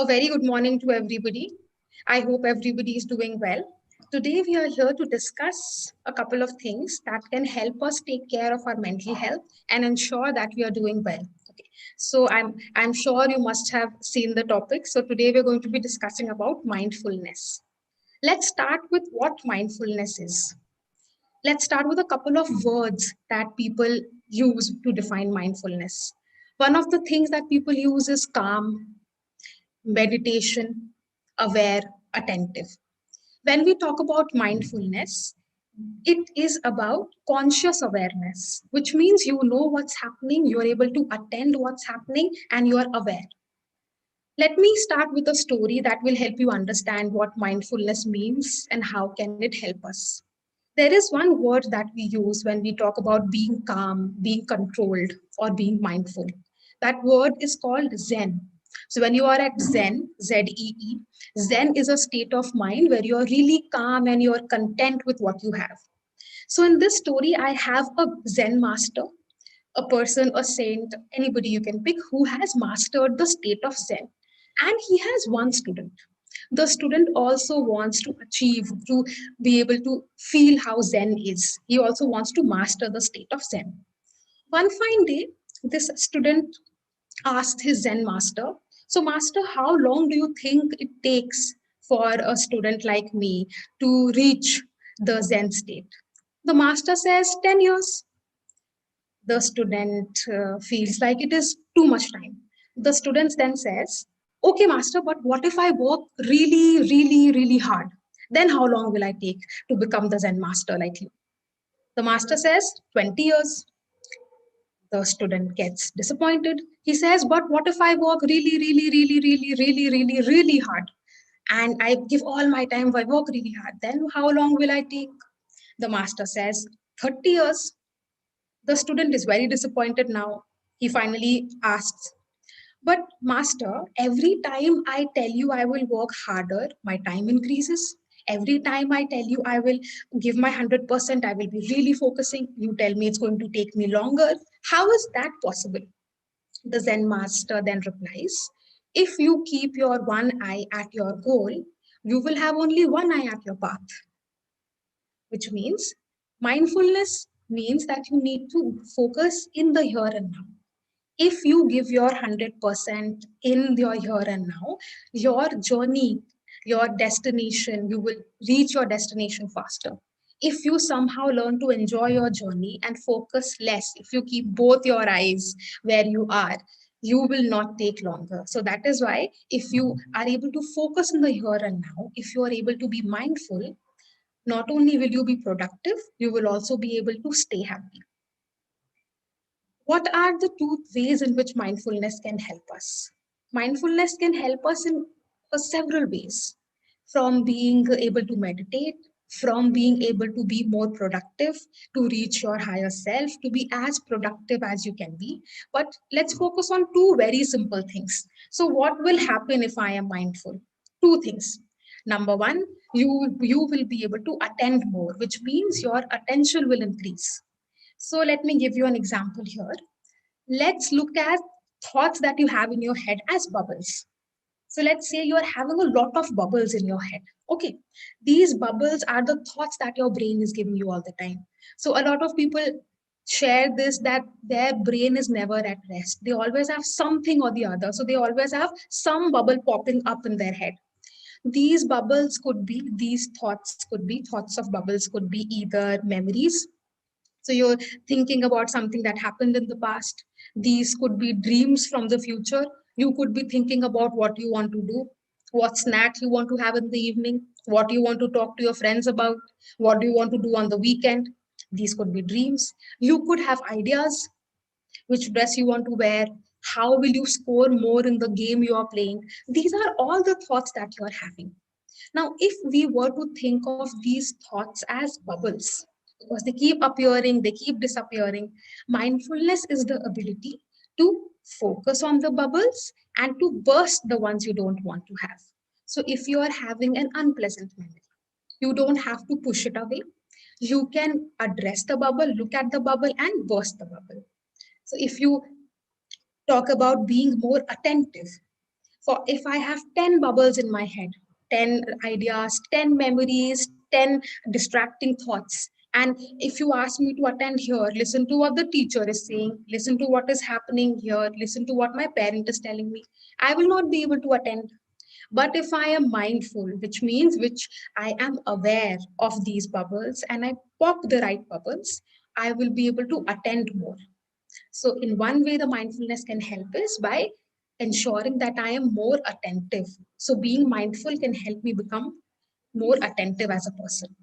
A very good morning to everybody. I hope everybody is doing well. Today, we are here to discuss a couple of things that can help us take care of our mental health and ensure that we are doing well. Okay. So I'm sure you must have seen the topic. So today we're going to be discussing about mindfulness. Let's start with what mindfulness is. Let's start with a couple of words that people use to define mindfulness. One of the things that people use is calm, meditation, aware, attentive. When we talk about mindfulness, it is about conscious awareness, which means you know what's happening, you're able to attend what's happening, and you are aware. Let me start with a story that will help you understand what mindfulness means and how can it help us. There is one word that we use when we talk about being calm, being controlled, or being mindful. That word is called Zen. So when you are at Zen, Z-E-E, Zen is a state of mind where you are really calm and you are content with what you have. So in this story, I have a Zen master, a person, a saint, anybody you can pick who has mastered the state of Zen. And he has one student. The student also wants to achieve, to be able to feel how Zen is. He also wants to master the state of Zen. One fine day, this student asked his Zen master, so, master, how long do you think it takes for a student like me to reach the Zen state? The master says 10 years. The student feels like it is too much time. The student then says, okay, master, but what if I work really, really, really hard? Then how long will I take to become the Zen master like you? The master says 20 years. The student gets disappointed. He says, but what if I work really, really, really, really, really, really, really hard? And I give all my time, I work really hard. Then how long will I take? The master says 30 years. The student is very disappointed now. He finally asks, but master, every time I tell you I will work harder, my time increases. Every time I tell you I will give my 100%, I will be really focusing. You tell me it's going to take me longer. How is that possible? The Zen master then replies, if you keep your one eye at your goal, you will have only one eye at your path, which means mindfulness means that you need to focus in the here and now. If you give your 100% in your here and now, your journey, your destination, you will reach your destination faster. If you somehow learn to enjoy your journey and focus less, if you keep both your eyes where you are, you will not take longer. So that is why if you are able to focus in the here and now, if you are able to be mindful, not only will you be productive, you will also be able to stay happy. What are the two ways in which mindfulness can help us? Mindfulness can help us in several ways, from being able to meditate, from being able to be more productive, to reach your higher self, to be as productive as you can be. But let's focus on two very simple things. So, what will happen if I am mindful? Two things. Number one, you will be able to attend more, which means your attention will increase. So let me give you an example here. Let's look at thoughts that you have in your head as bubbles. So let's say you are having a lot of bubbles in your head. Okay. These bubbles are the thoughts that your brain is giving you all the time. So a lot of people share this that their brain is never at rest. They always have something or the other. So they always have some bubble popping up in their head. These bubbles could be, these thoughts could be, thoughts of bubbles could be either memories, so you're thinking about something that happened in the past. These could be dreams from the future. You could be thinking about what you want to do, what snack you want to have in the evening, what you want to talk to your friends about, what do you want to do on the weekend. These could be dreams. You could have ideas, which dress you want to wear, how will you score more in the game you are playing. These are all the thoughts that you are having. Now, if we were to think of these thoughts as bubbles, because they keep appearing, they keep disappearing, mindfulness is the ability to focus on the bubbles and to burst the ones you don't want to have. So, if you are having an unpleasant memory, you don't have to push it away. You can address the bubble, look at the bubble, and burst the bubble. So, if you talk about being more attentive, For if I have 10 bubbles in my head, 10 ideas, 10 memories, 10 distracting thoughts, and if you ask me to attend here, listen to what the teacher is saying, listen to what is happening here, listen to what my parent is telling me, I will not be able to attend. But if I am mindful, which I am aware of these bubbles and I pop the right bubbles, I will be able to attend more. So, in one way, the mindfulness can help is by ensuring that I am more attentive. So, being mindful can help me become more attentive as a person.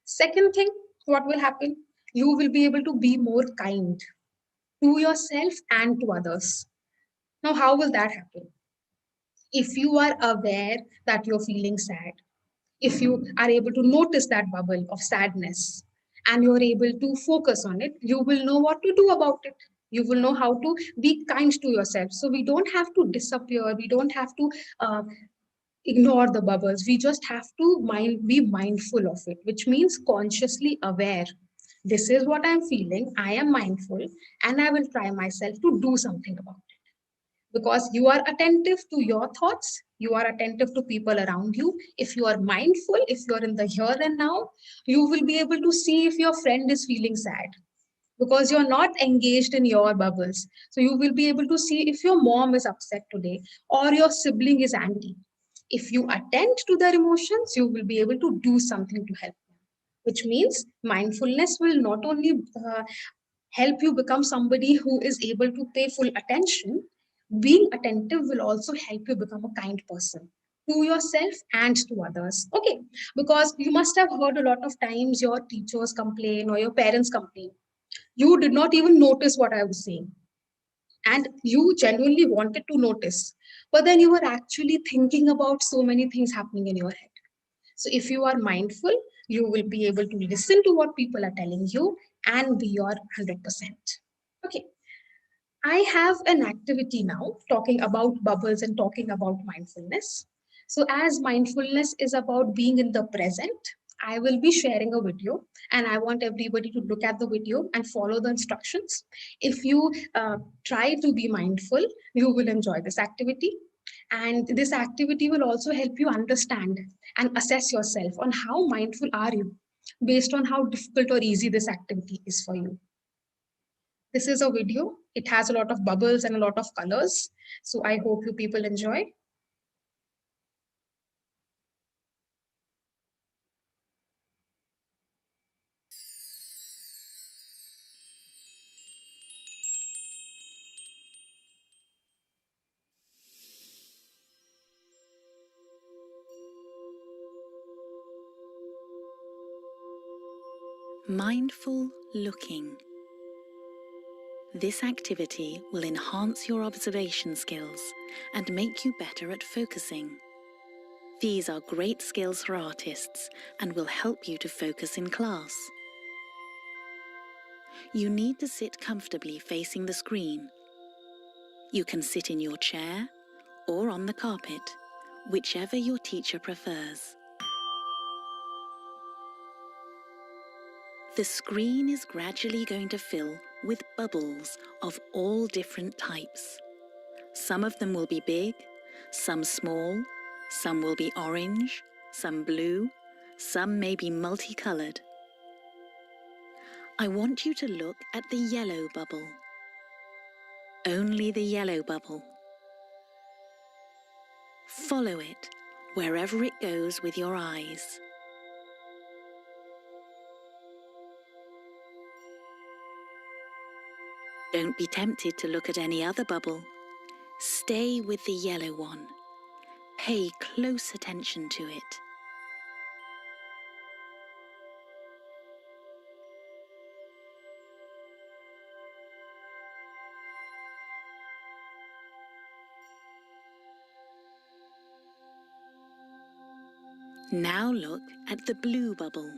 Second thing, what will happen? You will be able to be more kind to yourself and to others. Now, how will that happen? If you are aware that you're feeling sad, if you are able to notice that bubble of sadness and you're able to focus on it, you will know what to do about it. You will know how to be kind to yourself. So we don't have to disappear, we don't have to uh, ignore the bubbles, we just have to be mindful of it, which means consciously aware. This is what I'm feeling, I am mindful, and I will try myself to do something about it, because you are attentive to your thoughts, you are attentive to people around you. If you are mindful, if you are in the here and now, you will be able to see if your friend is feeling sad, because you're not engaged in your bubbles. So you will be able to see if your mom is upset today or your sibling is angry. If you attend to their emotions, you will be able to do something to help them, which means mindfulness will not only help you become somebody who is able to pay full attention. Being attentive will also help you become a kind person to yourself and to others. Okay, because you must have heard a lot of times your teachers complain or your parents complain. You did not even notice what I was saying, and you genuinely wanted to notice, but then you were actually thinking about so many things happening in your head. So if you are mindful, you will be able to listen to what people are telling you and be your 100%. Okay, I have an activity now talking about bubbles and talking about mindfulness. So, as mindfulness is about being in the present, I will be sharing a video and I want everybody to look at the video and follow the instructions. If you try to be mindful, you will enjoy this activity. And this activity will also help you understand and assess yourself on how mindful are you based on how difficult or easy this activity is for you. This is a video. It has a lot of bubbles and a lot of colors. So I hope you people enjoy. Mindful looking. This activity will enhance your observation skills and make you better at focusing. These are great skills for artists and will help you to focus in class. You need to sit comfortably facing the screen. You can sit in your chair or on the carpet, whichever your teacher prefers. The screen is gradually going to fill with bubbles of all different types. Some of them will be big, some small, some will be orange, some blue, some may be multicolored. I want you to look at the yellow bubble. Only the yellow bubble. Follow it wherever it goes with your eyes. Don't be tempted to look at any other bubble. Stay with the yellow one. Pay close attention to it. Now look at the blue bubble.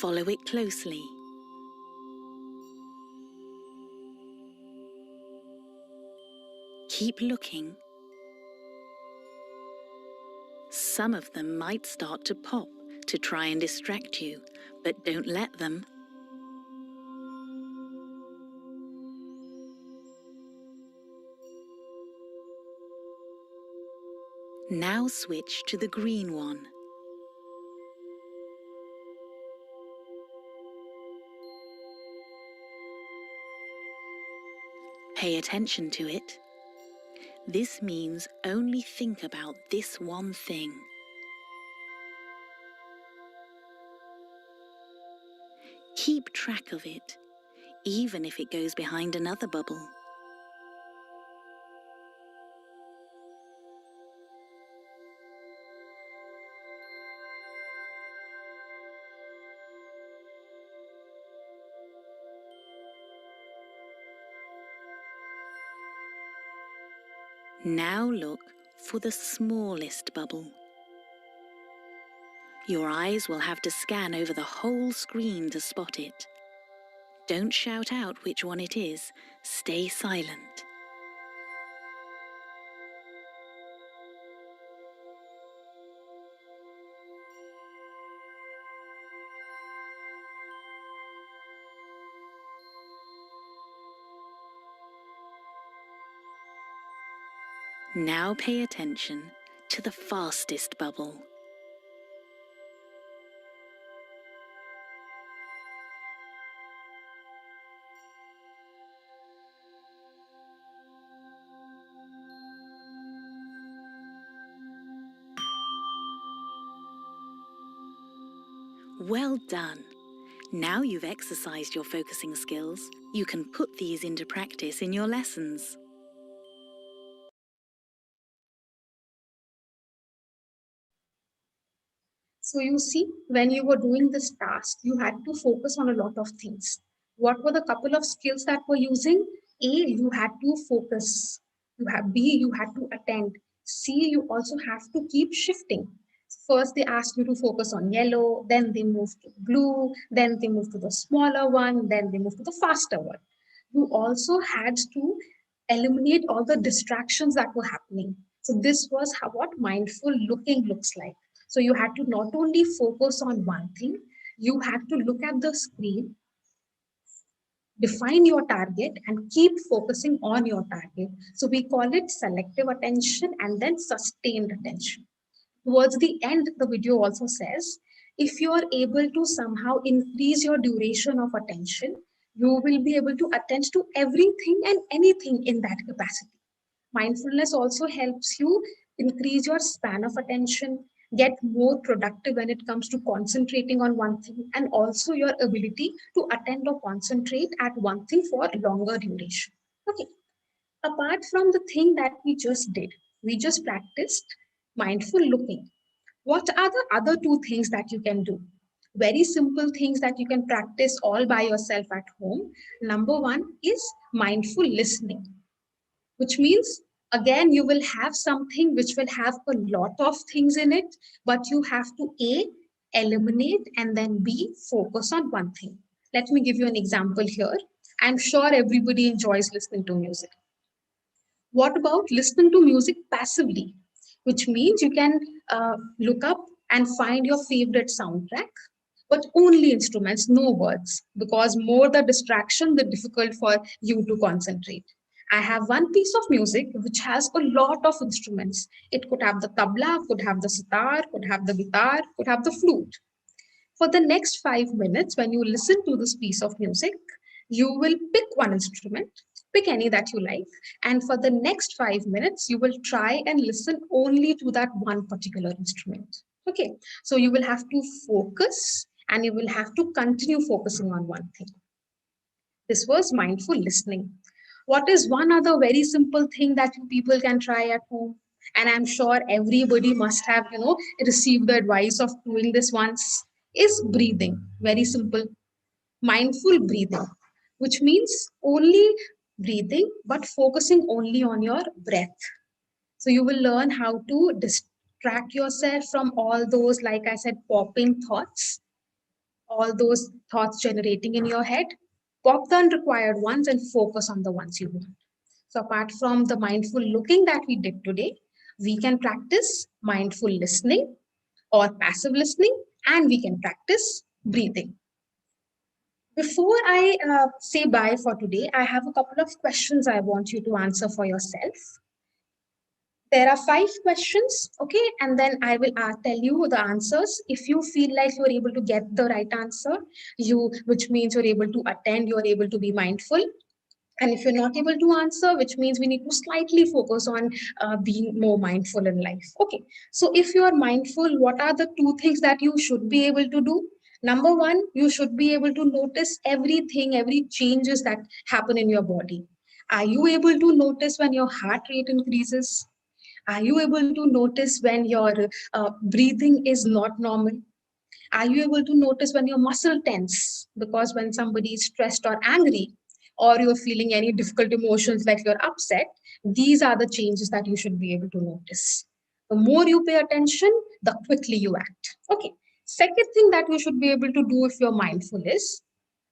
Follow it closely. Keep looking. Some of them might start to pop to try and distract you, but don't let them. Now switch to the green one. Pay attention to it. This means only think about this one thing. Keep track of it, even if it goes behind another bubble. Now look for the smallest bubble. Your eyes will have to scan over the whole screen to spot it. Don't shout out which one it is. Stay silent. Now pay attention to the fastest bubble. Well done! Now you've exercised your focusing skills, you can put these into practice in your lessons. So you see, when you were doing this task, you had to focus on a lot of things. What were the couple of skills that were using? A, you had to focus. You have B, you had to attend. C, you also have to keep shifting. First, they asked you to focus on yellow, then they moved to blue, then they moved to the smaller one, then they moved to the faster one. You also had to eliminate all the distractions that were happening. So this was what mindful looking looks like. So you had to not only focus on one thing, you had to look at the screen, define your target, and keep focusing on your target. So we call it selective attention and then sustained attention. Towards the end, the video also says, if you are able to somehow increase your duration of attention, you will be able to attend to everything and anything in that capacity. Mindfulness also helps you increase your span of attention, get more productive when it comes to concentrating on one thing, and also your ability to attend or concentrate at one thing for longer duration. Okay. Apart from the thing that we just did, we just practiced mindful looking. What are the other two things that you can do? Very simple things that you can practice all by yourself at home. Number one is mindful listening, which means again you will have something which will have a lot of things in it, but you have to A, eliminate, and then B, focus on one thing. Let me give you an example here. I'm sure everybody enjoys listening to music. What about listening to music passively, which means you can look up and find your favorite soundtrack, but only instruments, no words, because more the distraction, the difficult for you to concentrate. I have one piece of music which has a lot of instruments. It could have the tabla, could have the sitar, could have the guitar, could have the flute. For the next 5 minutes, when you listen to this piece of music, you will pick one instrument, pick any that you like, and for the next 5 minutes, you will try and listen only to that one particular instrument. Okay, so you will have to focus and you will have to continue focusing on one thing. This was mindful listening. What is one other very simple thing that you people can try at home? And I'm sure everybody must have, received the advice of doing this once, is breathing. Very simple. Mindful breathing, which means only breathing, but focusing only on your breath. So you will learn how to distract yourself from all those, like I said, popping thoughts, all those thoughts generating in your head. Pop the unrequired ones and focus on the ones you want. So, apart from the mindful looking that we did today, we can practice mindful listening or passive listening, and we can practice breathing. Before I say bye for today, I have a couple of questions I want you to answer for yourself. There are 5 questions, okay, and then I will tell you the answers. If you feel like you're able to get the right answer, which means you're able to attend, you're able to be mindful. And if you're not able to answer, which means we need to slightly focus on being more mindful in life. Okay, so if you are mindful, what are the 2 things that you should be able to do? Number one, you should be able to notice everything, every changes that happen in your body. Are you able to notice when your heart rate increases? Are you able to notice when your breathing is not normal? Are you able to notice when your muscle tense? Because when somebody is stressed or angry, or you're feeling any difficult emotions like you're upset, these are the changes that you should be able to notice. The more you pay attention, the quickly you act. Okay. Second thing that you should be able to do if you're mindful is,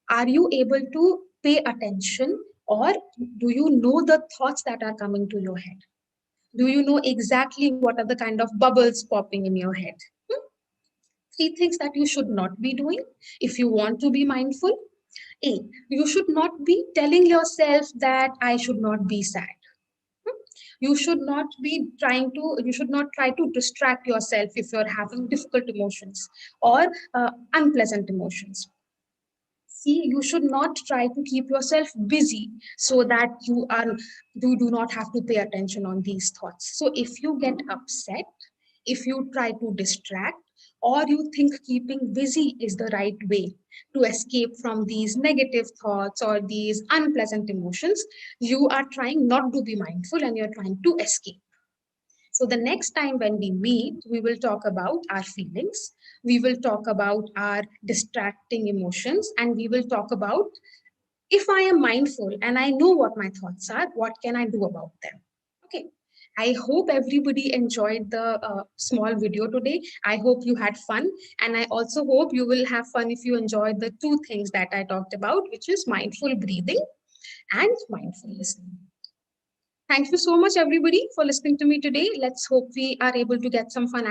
are you able to pay attention, or do you know the thoughts that are coming to your head? Do you know exactly what are the kind of bubbles popping in your head? Hmm? 3 things that you should not be doing if you want to be mindful. A, you should not be telling yourself that I should not be sad. Hmm? You should not try to distract yourself if you're having difficult emotions or unpleasant emotions. See, you should not try to keep yourself busy so that you do not have to pay attention on these thoughts. So if you get upset, if you try to distract, or you think keeping busy is the right way to escape from these negative thoughts or these unpleasant emotions, you are trying not to be mindful and you're trying to escape. So the next time when we meet, we will talk about our feelings, we will talk about our distracting emotions, and we will talk about, if I am mindful and I know what my thoughts are, what can I do about them? Okay. I hope everybody enjoyed the small video today. I hope you had fun. And I also hope you will have fun if you enjoyed the 2 things that I talked about, which is mindful breathing and mindful listening. Thank you so much, everybody, for listening to me today. Let's hope we are able to get some fun